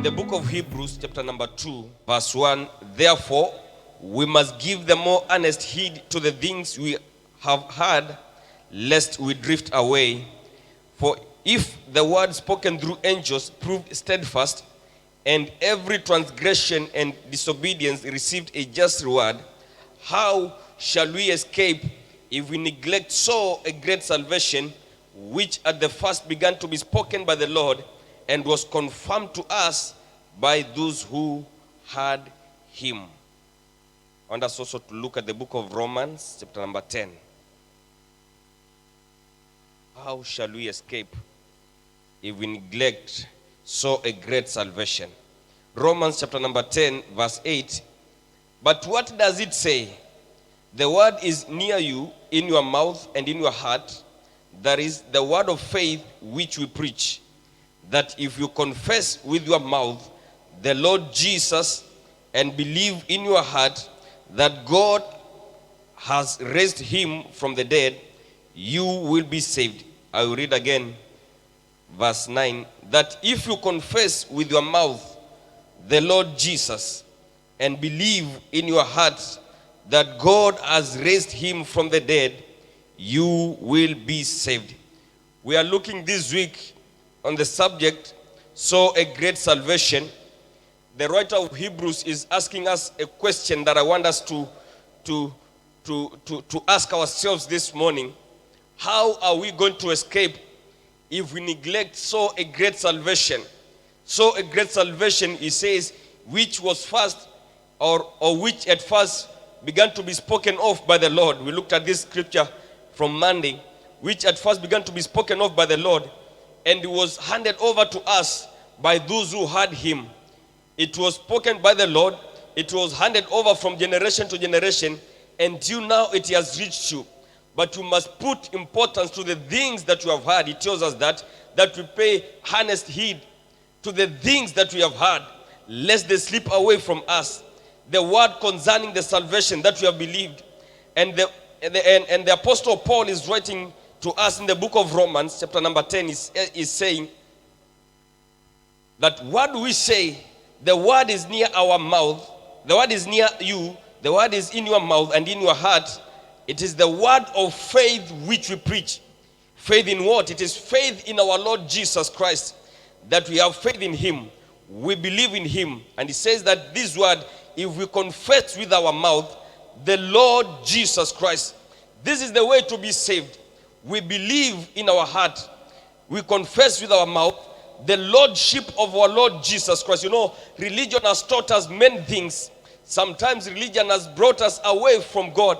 the book of Hebrews, chapter number 2, verse 1, therefore, we must give the more earnest heed to the things we have heard, lest we drift away. For if the word spoken through angels proved steadfast, and every transgression and disobedience received a just reward, how shall we escape if we neglect so a great salvation, which at the first began to be spoken by the Lord, and was confirmed to us by those who heard him? I want us also to look at the book of Romans, chapter number 10. How shall we escape if we neglect so a great salvation? Romans chapter number 10, verse 8. But what does it say? The word is near you, in your mouth and in your heart. That is the word of faith which we preach. That if you confess with your mouth the Lord Jesus and believe in your heart that God has raised him from the dead, you will be saved. I will read again, verse 9. That if you confess with your mouth the Lord Jesus and believe in your heart that God has raised him from the dead, you will be saved. We are looking this week on the subject, so a great salvation. The writer of Hebrews is asking us a question that I want us to ask ourselves this morning. How are we going to escape if we neglect so a great salvation? So a great salvation, he says, which was first or which at first began to be spoken of by the Lord. We looked at this scripture from Monday, which at first began to be spoken of by the Lord, and it was handed over to us by those who heard him. It was spoken by the Lord, it was handed over from generation to generation, until now it has reached you. But you must put importance to the things that you have heard. It tells us that we pay earnest heed to the things that we have heard, lest they slip away from us. The word concerning the salvation that we have believed. And the Apostle Paul is writing to us in the book of Romans, chapter number 10, is saying that what do we say? The word is near our mouth. The word is near you. The word is in your mouth and in your heart. It is the word of faith which we preach. Faith in what? It is faith in our Lord Jesus Christ. That we have faith in him. We believe in him. And he says that this word, if we confess with our mouth the Lord Jesus Christ, this is the way to be saved. We believe in our heart. We confess with our mouth the Lordship of our Lord Jesus Christ. You know, religion has taught us many things. Sometimes religion has brought us away from God.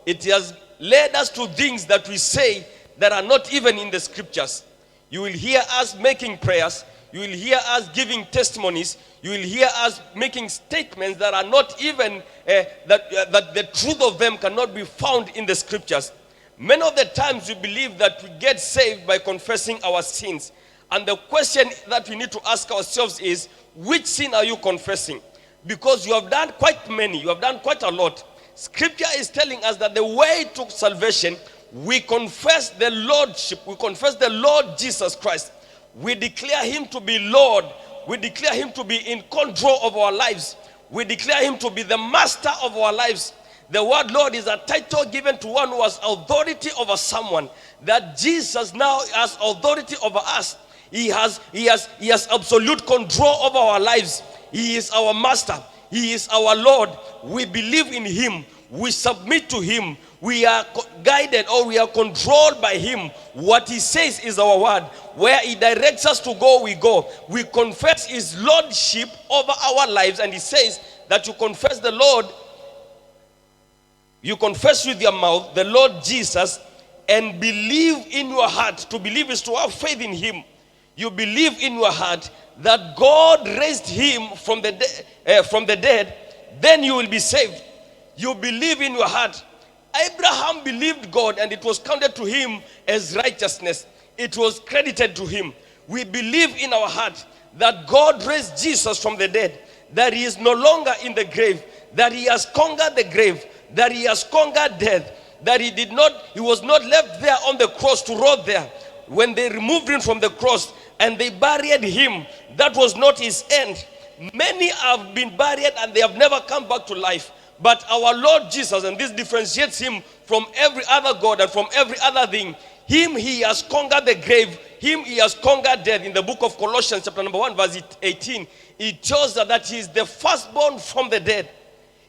It has led us to things that we say that are not even in the scriptures. You will hear us making prayers. You will hear us giving testimonies. You will hear us making statements that are not even, that the truth of them cannot be found in the scriptures. Many of the times we believe that we get saved by confessing our sins. And the question that we need to ask ourselves is, which sin are you confessing? Because you have done quite many. You have done quite a lot. Scripture is telling us that the way to salvation, we confess the Lordship. We confess the Lord Jesus Christ. We declare him to be Lord. We declare him to be in control of our lives. We declare him to be the master of our lives. The word Lord is a title given to one who has authority over someone. That Jesus now has authority over us. He has absolute control over our lives. He is our master. He is our Lord. We believe in him. We submit to him. We are guided, or we are controlled by him. What he says is our word. Where he directs us to go, we go. We confess his lordship over our lives. And he says that you confess the Lord. You confess with your mouth the Lord Jesus and believe in your heart. To believe is to have faith in him. You believe in your heart that God raised him from the dead, then you will be saved. You believe in your heart. Abraham believed God, and it was counted to him as righteousness. It was credited to him. We believe in our heart that God raised Jesus from the dead, that he is no longer in the grave, that he has conquered the grave, that he has conquered death, that he was not left there on the cross to rot there. When they removed him from the cross and they buried him, that was not his end. many have been buried and they have never come back to life. But our Lord Jesus, and this differentiates him from every other God and from every other thing. Him, he has conquered the grave. Him, he has conquered death. In the book of Colossians, chapter number 1, verse 18, it shows that he is the firstborn from the dead.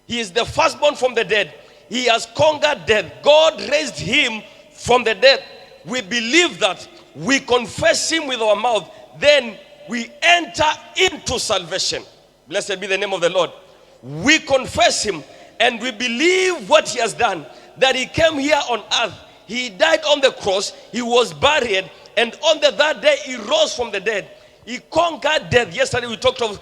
He is the firstborn from the dead. He has conquered death. God raised him from the dead. We believe that. We confess him with our mouth. Then we enter into salvation. Blessed be the name of the Lord. We confess him and we believe what he has done. That he came here on earth. He died on the cross. He was buried. And on the third day, he rose from the dead. He conquered death. Yesterday we talked of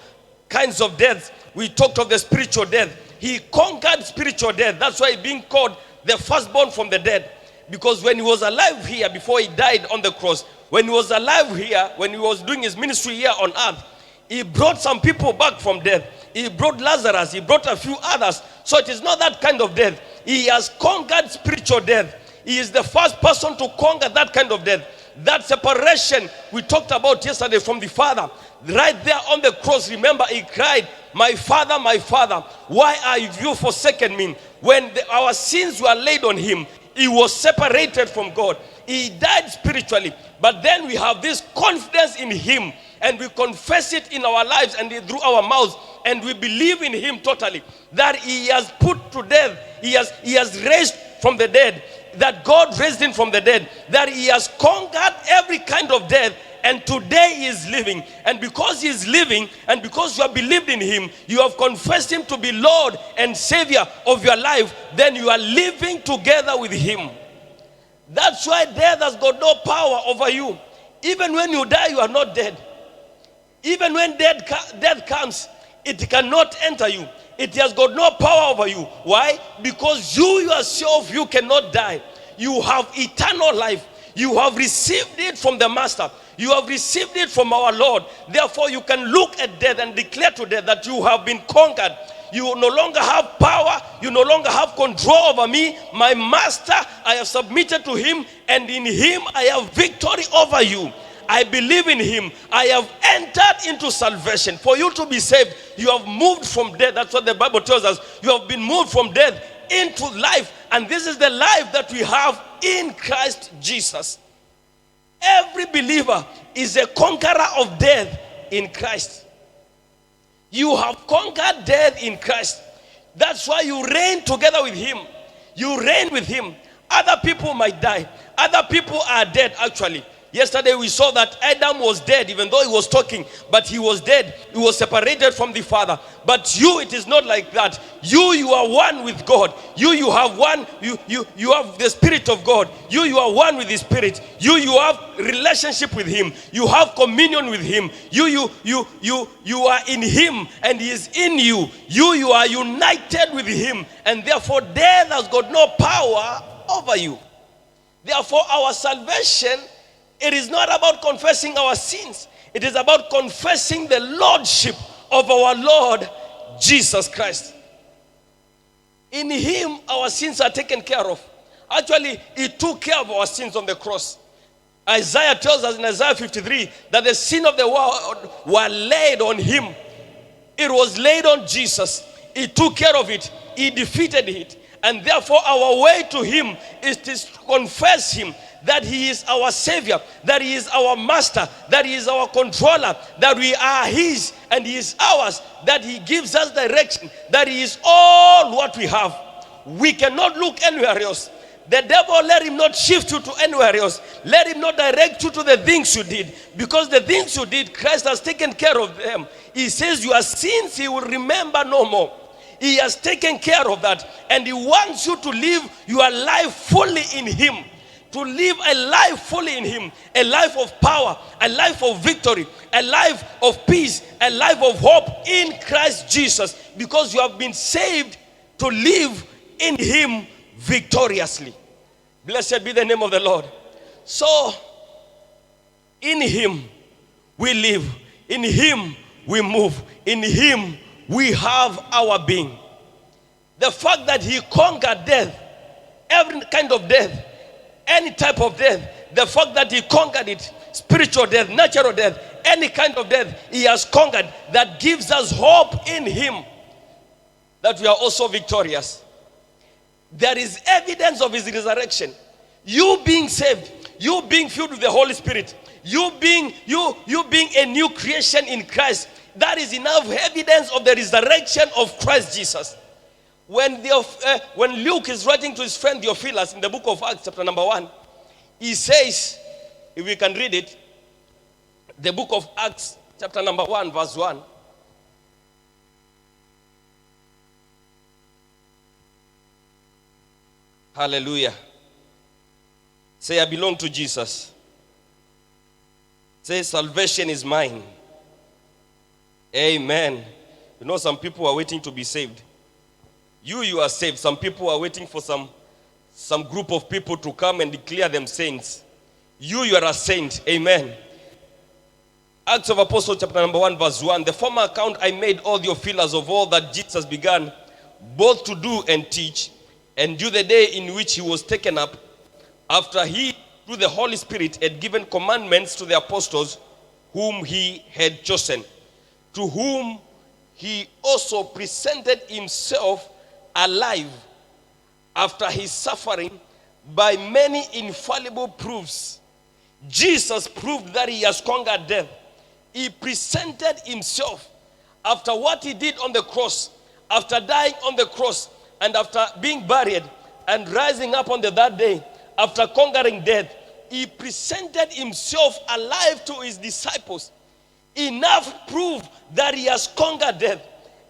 kinds of deaths. We talked of the spiritual death. He conquered spiritual death. That's why he's being called the firstborn from the dead. Because when he was alive here, before he died on the cross, when he was alive here, when he was doing his ministry here on earth, he brought some people back from death. He brought Lazarus. He brought a few others. So it is not that kind of death. He has conquered spiritual death. He is the first person to conquer that kind of death. That separation we talked about yesterday from the Father. Right there on the cross, remember, he cried, my Father, why are you forsaken me? When our sins were laid on him, he was separated from God. He died spiritually. But then we have this confidence in him. And we confess it in our lives and through our mouths. And we believe in him totally. That he has put to death. He has raised from the dead. That God raised him from the dead. That he has conquered every kind of death. And today he is living. And because he is living, and because you have believed in him, you have confessed him to be Lord and Savior of your life, then you are living together with him. That's why death has got no power over you. Even when you die, you are not dead. Even when death comes, it cannot enter you. It has got no power over you. Why? Because you yourself, you cannot die. You have eternal life. You have received it from the Master. You have received it from our Lord. Therefore, you can look at death and declare to death that you have been conquered. You no longer have power. You no longer have control over me. My Master, I have submitted to him, and in him I have victory over you. I believe in him. I have entered into salvation. For you to be saved, you have moved from death. That's what the Bible tells us. You have been moved from death into life. And this is the life that we have in Christ Jesus. Every believer is a conqueror of death in Christ. You have conquered death in Christ. That's why you reign together with him. You reign with him. Other people might die. Other people are dead actually. Yesterday we saw that Adam was dead even though he was talking, but he was dead. He was separated from the Father. But you, it is not like that. You are one with God. You have one, you have the Spirit of God. You are one with the Spirit. You have relationship with him. You have communion with him. You are in him and he is in you. You are united with him, and therefore death has got no power over you. Therefore our salvation, it is not about confessing our sins. It is about confessing the Lordship of our Lord Jesus Christ. In him, our sins are taken care of. Actually, he took care of our sins on the cross. Isaiah tells us in Isaiah 53 that the sin of the world were laid on him. It was laid on Jesus. He took care of it. He defeated it. And therefore, our way to him is to confess him, that he is our Savior, that he is our Master, that he is our controller, that we are his and he is ours, that he gives us direction, that he is all what we have. We cannot look anywhere else. The devil, let him not shift you to anywhere else. Let him not direct you to the things you did. Because the things you did, Christ has taken care of them. He says your sins he will remember no more. He has taken care of that. And he wants you to live your life fully in him. To live a life fully in him. A life of power. A life of victory. A life of peace. A life of hope in Christ Jesus. Because you have been saved to live in him victoriously. Blessed be the name of the Lord. So, in him we live. In him we move. In him we have our being. The fact that he conquered death, every kind of death, any type of death, the fact that he conquered it, spiritual death, natural death, any kind of death, he has conquered. That gives us hope in him that we are also victorious. There is evidence of his resurrection. You being saved, you being filled with the Holy Spirit, you being a new creation in Christ, that is enough evidence of the resurrection of Christ Jesus. When Luke is writing to his friend Theophilus in the book of Acts chapter number 1, he says, if we can read it, the book of Acts chapter number 1 verse 1. Hallelujah. Say, I belong to Jesus. Say, salvation is mine. Amen. You know, some people are waiting to be saved. You are saved. Some people are waiting for some group of people to come and declare them saints. You are a saint. Amen. Acts of Apostles chapter number 1 verse 1. The former account I made all the Theophilus of all that Jesus began both to do and teach, and due the day in which he was taken up, after he, through the Holy Spirit, had given commandments to the apostles whom he had chosen, to whom he also presented himself alive after his suffering by many infallible proofs. Jesus proved that he has conquered death. He presented himself after what he did on the cross, after dying on the cross, and after being buried and rising up on the third day, after conquering death. He presented himself alive to his disciples. Enough proof that he has conquered death,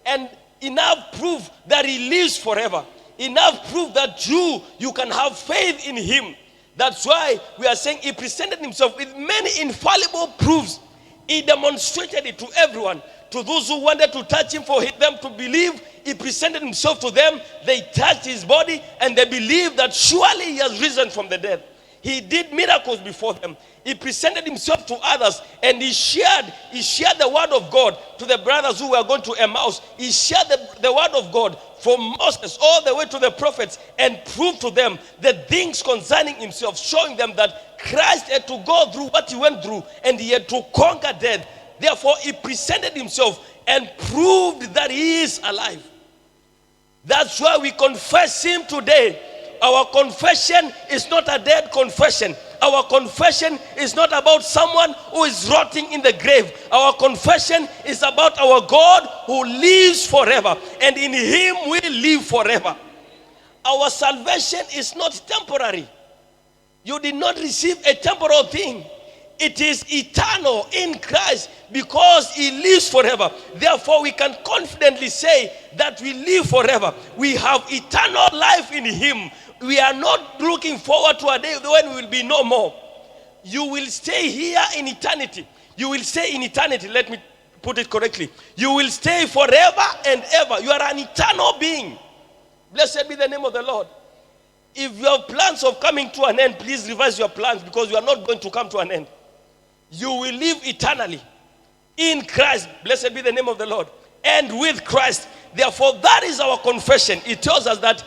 and enough proof that he lives forever. Enough proof that you can have faith in him. That's why we are saying he presented himself with many infallible proofs. He demonstrated it to everyone. To those who wanted to touch him for them to believe, he presented himself to them. They touched his body and they believed that surely he has risen from the dead. He did miracles before them. He presented himself to others, and he shared the word of God to the brothers who were going to Emmaus. He shared the word of God from Moses all the way to the prophets, and proved to them the things concerning himself, showing them that Christ had to go through what he went through, and he had to conquer death. Therefore, he presented himself and proved that he is alive. That's why we confess him today. Our confession is not a dead confession. Our confession is not about someone who is rotting in the grave. Our confession is about our God who lives forever, and in him we live forever. Our salvation is not temporary. You did not receive a temporal thing. It is eternal in Christ because he lives forever. Therefore, we can confidently say that we live forever. We have eternal life in him. We are not looking forward to a day when we will be no more. You will stay here in eternity. You will stay in eternity. Let me put it correctly. You will stay forever and ever. You are an eternal being. Blessed be the name of the Lord. If you have plans of coming to an end, please revise your plans, because you are not going to come to an end. You will live eternally in Christ. Blessed be the name of the Lord. And with Christ. Therefore, that is our confession. It tells us that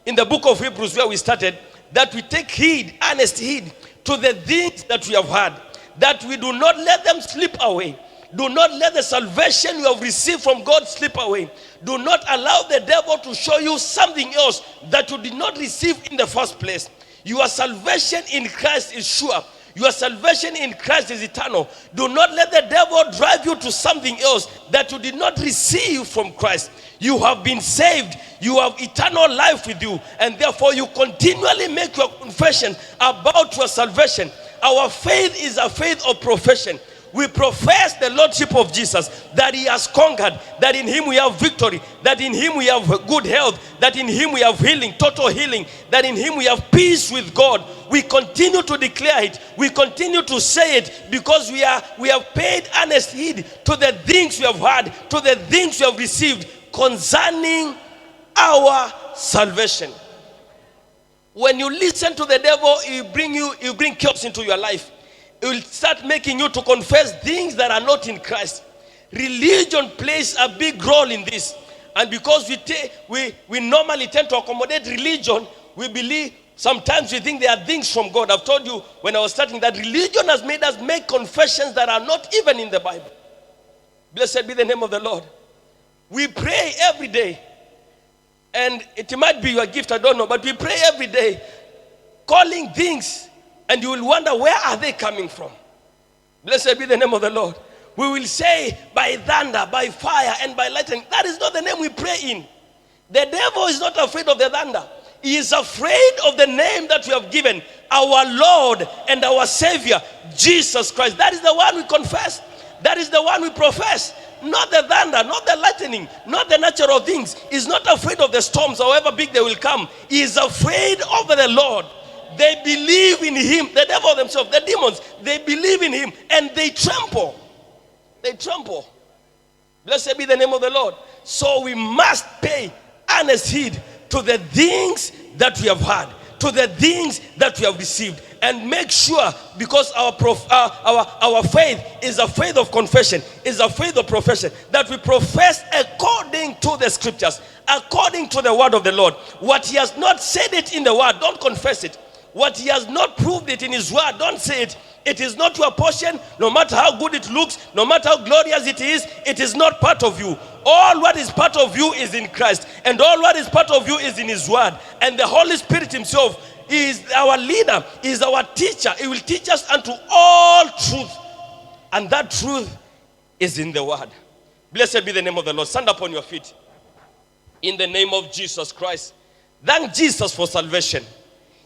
in the book of Hebrews, where we started, that we take heed, earnest heed, to the things that we have heard, that we do not let them slip away. Do not let the salvation you have received from God slip away. Do not allow the devil to show you something else that you did not receive in the first place. Your salvation in Christ is sure. Your salvation in Christ is eternal. Do not let the devil drive you to something else that you did not receive from Christ. You have been saved. You have eternal life with you. And therefore you continually make your confession about your salvation. Our faith is a faith of profession. We profess the Lordship of Jesus, that he has conquered, that in him we have victory, that in him we have good health, that in him we have healing, total healing, that in him we have peace with God. We continue to declare it. We continue to say it because we have paid earnest heed to the things we have heard, to the things we have received concerning our salvation. When you listen to the devil, he'll bring chaos into your life. It will start making you to confess things that are not in Christ. Religion plays a big role in this. And because we normally tend to accommodate religion, we believe Sometimes we think they are things from God. I've told you when I was starting that religion has made us make confessions that are not even in the Bible. Blessed be the name of the Lord. We pray every day. And it might be your gift, I don't know. But we pray every day, calling things. And you will wonder, where are they coming from? Blessed be the name of the Lord. We will say, by thunder, by fire, and by lightning. That is not the name we pray in. The devil is not afraid of the thunder. He is afraid of the name that we have given, our Lord and our Savior, Jesus Christ. That is the one we confess. That is the one we profess. Not the thunder, not the lightning, not the natural things. He's not afraid of the storms, however big they will come. He is afraid of the Lord. They believe in him. The devil themselves, the demons, they believe in him and they tremble. They tremble. Blessed be the name of the Lord. So we must pay earnest heed to the things that we have heard, to the things that we have received, and make sure, because our faith is a faith of confession, is a faith of profession, that we profess according to the scriptures, according to the word of the Lord. What he has not said it in the word, don't confess it. What he has not proved it in his word, don't say it. It is not your portion. No matter how good it looks, no matter how glorious it is not part of you. All what is part of you is in Christ, and all what is part of you is in his word. And the Holy Spirit himself is our leader, is our teacher. He will teach us unto all truth, and that truth is in the word. Blessed be the name of the Lord. Stand up on your feet in the name of Jesus Christ. Thank Jesus for salvation.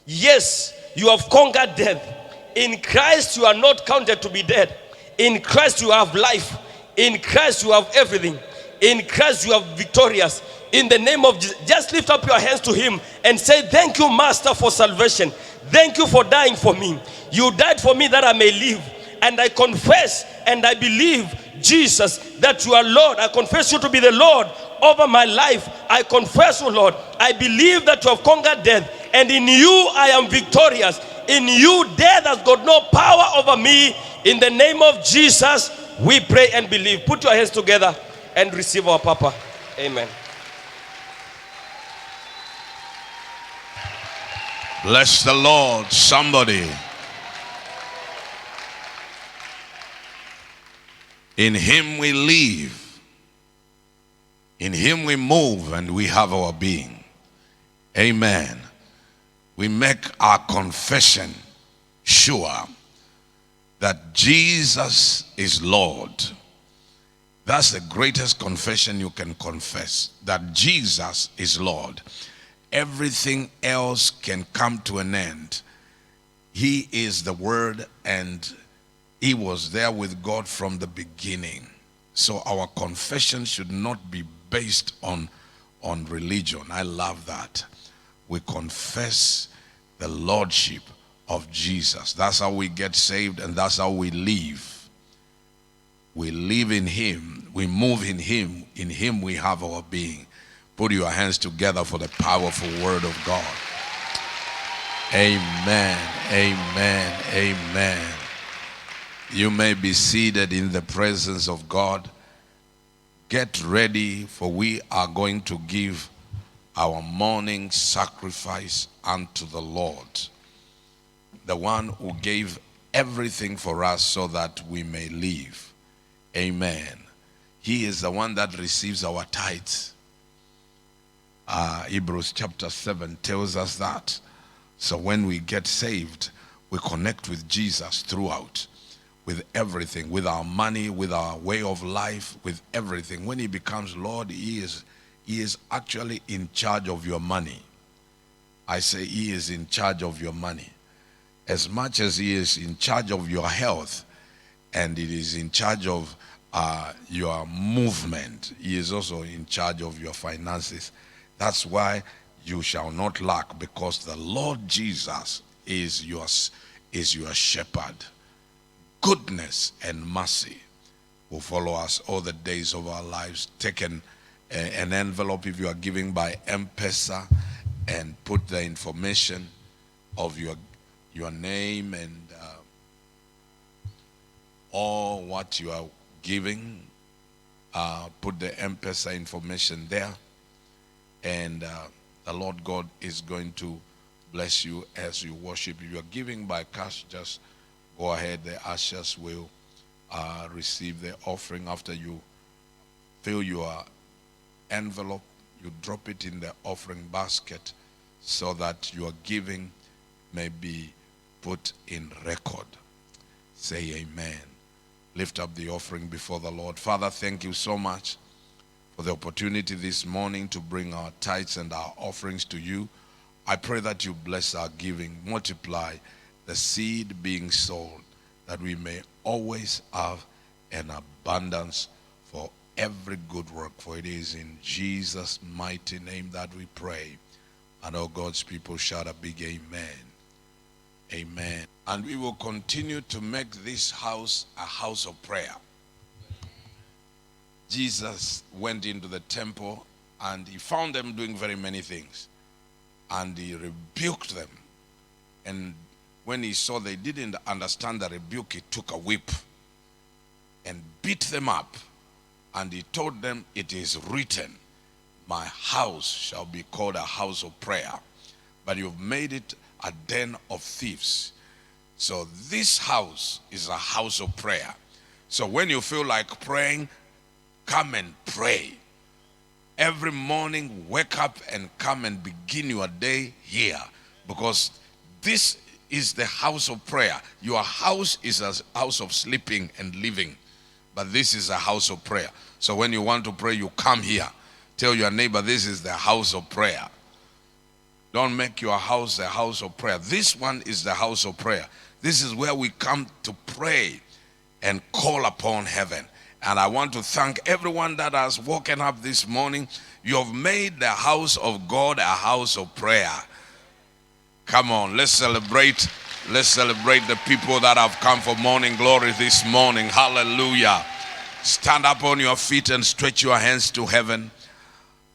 Yes, you have conquered death. In Christ you are not counted to be dead. In Christ you have life. In Christ you have everything. In Christ you are victorious. In the name of Jesus, just lift up your hands to him and say, thank you, Master, for salvation. Thank you for dying for me. You died for me that I may live. And I confess and I believe, Jesus, that you are Lord. I confess you to be the Lord over my life. I confess you, Lord. I believe that you have conquered death. And in you I am victorious. In you death has got no power over me. In the name of Jesus, we pray and believe. Put your hands together and receive our Papa. Amen. Bless the Lord, somebody. In him we live. In him we move and we have our being. Amen. We make our confession sure that Jesus is Lord. That's the greatest confession you can confess, that Jesus is Lord. Everything else can come to an end. He is the Word, and he was there with God from the beginning. So our confession should not be based on religion. I love that. We confess the Lordship of Jesus. That's how we get saved, and that's how we live. We live in him. We move in him. In him we have our being. Put your hands together for the powerful word of God. Amen. Amen. Amen. You may be seated in the presence of God. Get ready, for we are going to give our morning sacrifice unto the Lord, the one who gave everything for us so that we may live. Amen. He is the one that receives our tithes. Hebrews chapter 7 tells us that. So when we get saved, we connect with Jesus throughout, with everything, with our money, with our way of life, with everything. When he becomes Lord, he is actually in charge of your money. I say he is in charge of your money. As much as he is in charge of your health, and it is in charge of your movement, he is also in charge of your finances. That's why you shall not lack, because the Lord Jesus is your shepherd. Goodness and mercy will follow us all the days of our lives. Take an envelope if you are giving by M-Pesa and put the information of your name and all what you are giving. Put the M-Pesa information there, and the Lord God is going to bless bless you as you worship. If you are giving by cash, just go ahead. The ushers will receive the offering. After you fill your envelope, you drop it in the offering basket so that your giving may be put in record. Say amen. Lift up the offering before the Lord. Father, thank you so much for the opportunity this morning to bring our tithes and our offerings to you. I pray that you bless our giving, multiply the seed being sown, that we may always have an abundance for every good work. For it is in Jesus' mighty name that we pray. And all God's people shout a big amen. Amen. And we will continue to make this house a house of prayer. Jesus went into the temple and he found them doing very many things. And he rebuked them. And when he saw they didn't understand the rebuke, he took a whip and beat them up. And he told them, it is written, my house shall be called a house of prayer, but you've made it a den of thieves. So this house is a house of prayer. So when you feel like praying, come and pray. Every morning, wake up and come and begin your day here, because this is the house of prayer. Your house is a house of sleeping and living, but this is a house of prayer. So when you want to pray, you come here. Tell your neighbor, this is the house of prayer. Don't make your house a house of prayer. This one is the house of prayer. This is where we come to pray and call upon heaven. And I want to thank everyone that has woken up this morning. You have made the house of God a house of prayer. Come on, let's celebrate. Let's celebrate the people that have come for morning glory this morning. Hallelujah. Stand up on your feet and stretch your hands to heaven.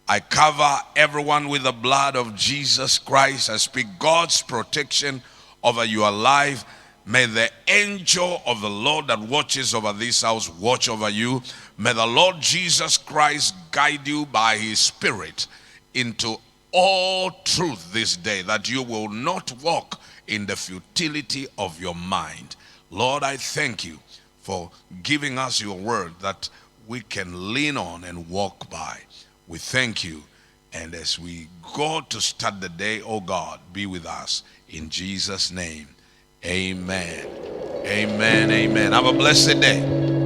I cover everyone with the blood of Jesus Christ. I speak God's protection over your life. May the angel of the Lord that watches over this house watch over you. May the Lord Jesus Christ guide you by his Spirit into all truth this day, that you will not walk in the futility of your mind. Lord, I thank you for giving us your word that we can lean on and walk by. We thank you. And as we go to start the day, oh God, be with us. In Jesus' name, amen. Amen, amen. Have a blessed day.